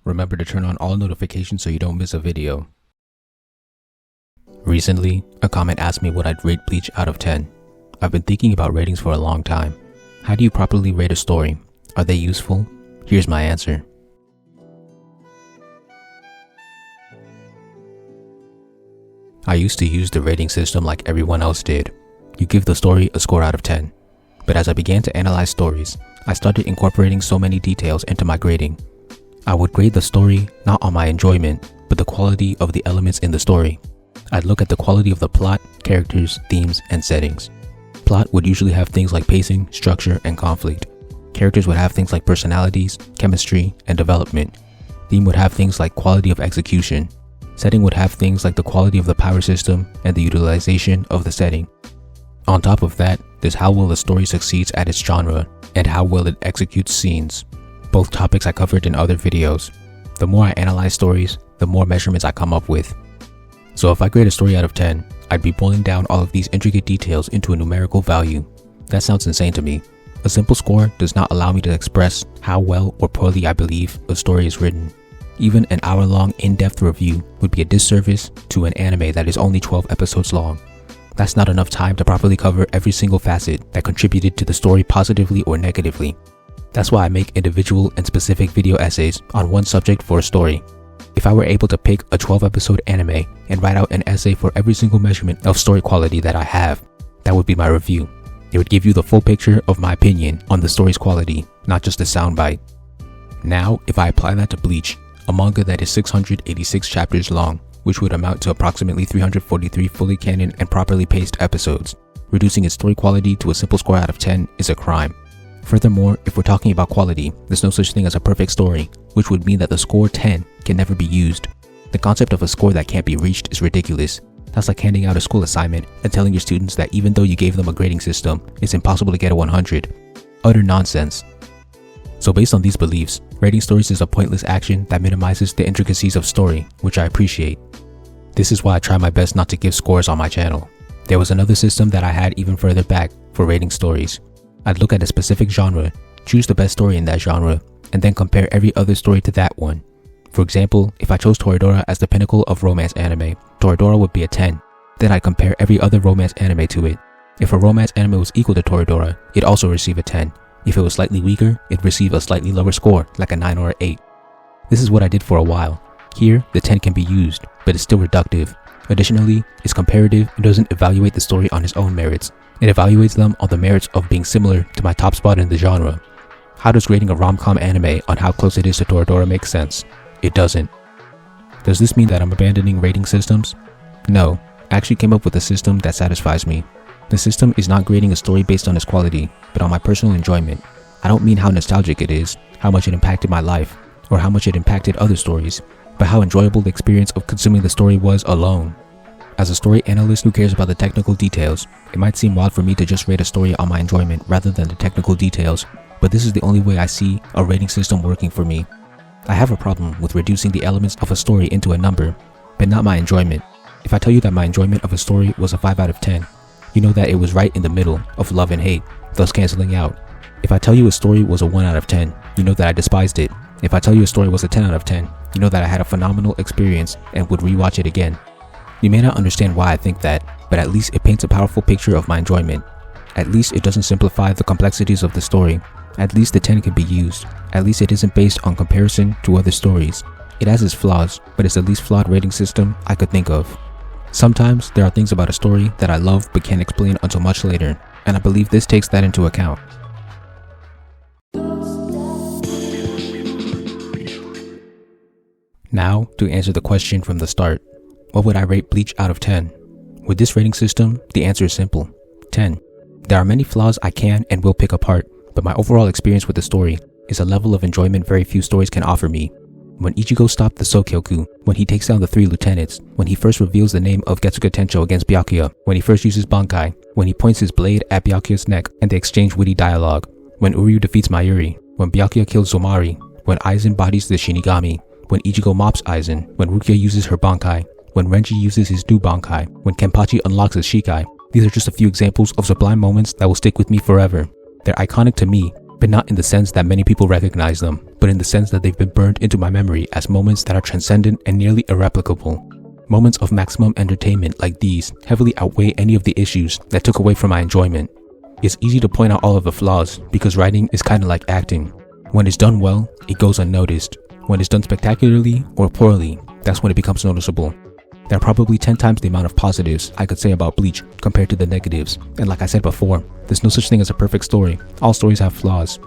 Remember to turn on all notifications so you don't miss a video. Recently, a comment asked me what I'd rate Bleach out of 10. I've been thinking about ratings for a long time. How do you properly rate a story? Are they useful? Here's my answer. I used to use the rating system like everyone else did. You give the story a score out of 10. But as I began to analyze stories, I started incorporating so many details into my grading. I would grade the story not on my enjoyment, but the quality of the elements in the story. I'd look at the quality of the plot, characters, themes, and settings. Plot would usually have things like pacing, structure, and conflict. Characters would have things like personalities, chemistry, and development. Theme would have things like quality of execution. Setting would have things like the quality of the power system and the utilization of the setting. On top of that, there's how well the story succeeds at its genre and how well it executes scenes. Both topics I covered in other videos. The more I analyze stories, the more measurements I come up with. So if I grade a story out of 10, I'd be boiling down all of these intricate details into a numerical value. That sounds insane to me. A simple score does not allow me to express how well or poorly I believe a story is written. Even an hour-long in-depth review would be a disservice to an anime that is only 12 episodes long. That's not enough time to properly cover every single facet that contributed to the story positively or negatively. That's why I make individual and specific video essays on one subject for a story. If I were able to pick a 12-episode anime and write out an essay for every single measurement of story quality that I have, that would be my review. It would give you the full picture of my opinion on the story's quality, not just a soundbite. Now, if I apply that to Bleach, a manga that is 686 chapters long, which would amount to approximately 343 fully canon and properly paced episodes, reducing its story quality to a simple score out of 10 is a crime. Furthermore, if we're talking about quality, there's no such thing as a perfect story, which would mean that the score 10 can never be used. The concept of a score that can't be reached is ridiculous. That's like handing out a school assignment and telling your students that even though you gave them a grading system, it's impossible to get a 100. Utter nonsense. So based on these beliefs, rating stories is a pointless action that minimizes the intricacies of story, which I appreciate. This is why I try my best not to give scores on my channel. There was another system that I had even further back for rating stories. I'd look at a specific genre, choose the best story in that genre, and then compare every other story to that one. For example, if I chose Toradora as the pinnacle of romance anime, Toradora would be a 10. Then I'd compare every other romance anime to it. If a romance anime was equal to Toradora, it'd also receive a 10. If it was slightly weaker, it'd receive a slightly lower score, like a 9 or an 8. This is what I did for a while. Here, the 10 can be used, but it's still reductive. Additionally, it's comparative and doesn't evaluate the story on its own merits. It evaluates them on the merits of being similar to my top spot in the genre. How does grading a rom-com anime on how close it is to Toradora make sense? It doesn't. Does this mean that I'm abandoning rating systems? No, I actually came up with a system that satisfies me. The system is not grading a story based on its quality, but on my personal enjoyment. I don't mean how nostalgic it is, how much it impacted my life, or how much it impacted other stories, but how enjoyable the experience of consuming the story was alone. As a story analyst who cares about the technical details, it might seem wild for me to just rate a story on my enjoyment rather than the technical details, but this is the only way I see a rating system working for me. I have a problem with reducing the elements of a story into a number, but not my enjoyment. If I tell you that my enjoyment of a story was a 5 out of 10, you know that it was right in the middle of love and hate, thus canceling out. If I tell you a story was a 1 out of 10, you know that I despised it. If I tell you a story was a 10 out of 10, you know that I had a phenomenal experience and would rewatch it again. You may not understand why I think that, but at least it paints a powerful picture of my enjoyment. At least it doesn't simplify the complexities of the story. At least the 10 can be used. At least it isn't based on comparison to other stories. It has its flaws, but it's the least flawed rating system I could think of. Sometimes there are things about a story that I love but can't explain until much later, and I believe this takes that into account. Now, to answer the question from the start, what would I rate Bleach out of 10? With this rating system, the answer is simple, 10. There are many flaws I can and will pick apart, but my overall experience with the story is a level of enjoyment very few stories can offer me. When Ichigo stopped the Sokyoku, when he takes down the 3 lieutenants, when he first reveals the name of Getsuga Tencho against Byakuya, when he first uses Bankai, when he points his blade at Byakuya's neck and they exchange witty dialogue, when Uryu defeats Mayuri, when Byakuya kills Zomari, when Aizen bodies the Shinigami, when Ichigo mops Aizen, when Rukia uses her Bankai, when Renji uses his new Bankai, when Kenpachi unlocks his Shikai. These are just a few examples of sublime moments that will stick with me forever. They're iconic to me, but not in the sense that many people recognize them, but in the sense that they've been burned into my memory as moments that are transcendent and nearly irreplicable. Moments of maximum entertainment like these heavily outweigh any of the issues that took away from my enjoyment. It's easy to point out all of the flaws because writing is kinda like acting. When it's done well, it goes unnoticed. When it's done spectacularly or poorly, that's when it becomes noticeable. There are probably 10 times the amount of positives I could say about Bleach compared to the negatives, and like I said before, there's no such thing as a perfect story. All stories have flaws.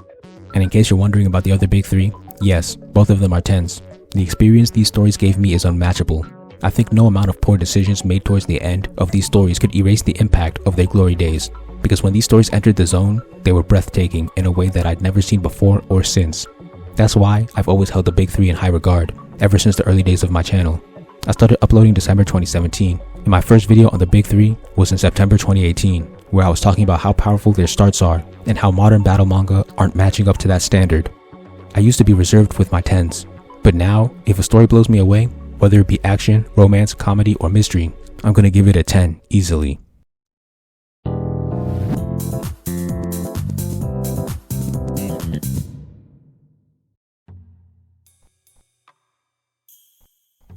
And in case you're wondering about the other big three, yes, both of them are 10s. The experience these stories gave me is unmatchable. I think no amount of poor decisions made towards the end of these stories could erase the impact of their glory days, because when these stories entered the zone, they were breathtaking in a way that I'd never seen before or since. That's why I've always held the big three in high regard, ever since the early days of my channel. I started uploading December 2017, and my first video on the big three was in September 2018, where I was talking about how powerful their starts are and how modern battle manga aren't matching up to that standard. I used to be reserved with my 10s, but now, if a story blows me away, whether it be action, romance, comedy, or mystery, I'm gonna give it a 10 easily.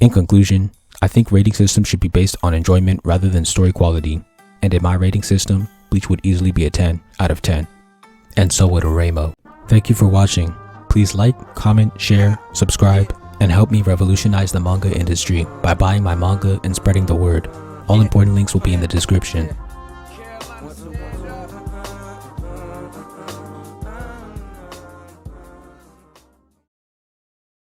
In conclusion, I think rating systems should be based on enjoyment rather than story quality, and in my rating system, Bleach would easily be a 10 out of 10. And so would a Ramo. Thank you for watching. Please like, comment, share, subscribe, and help me revolutionize the manga industry by buying my manga and spreading the word. All important links will be in the description.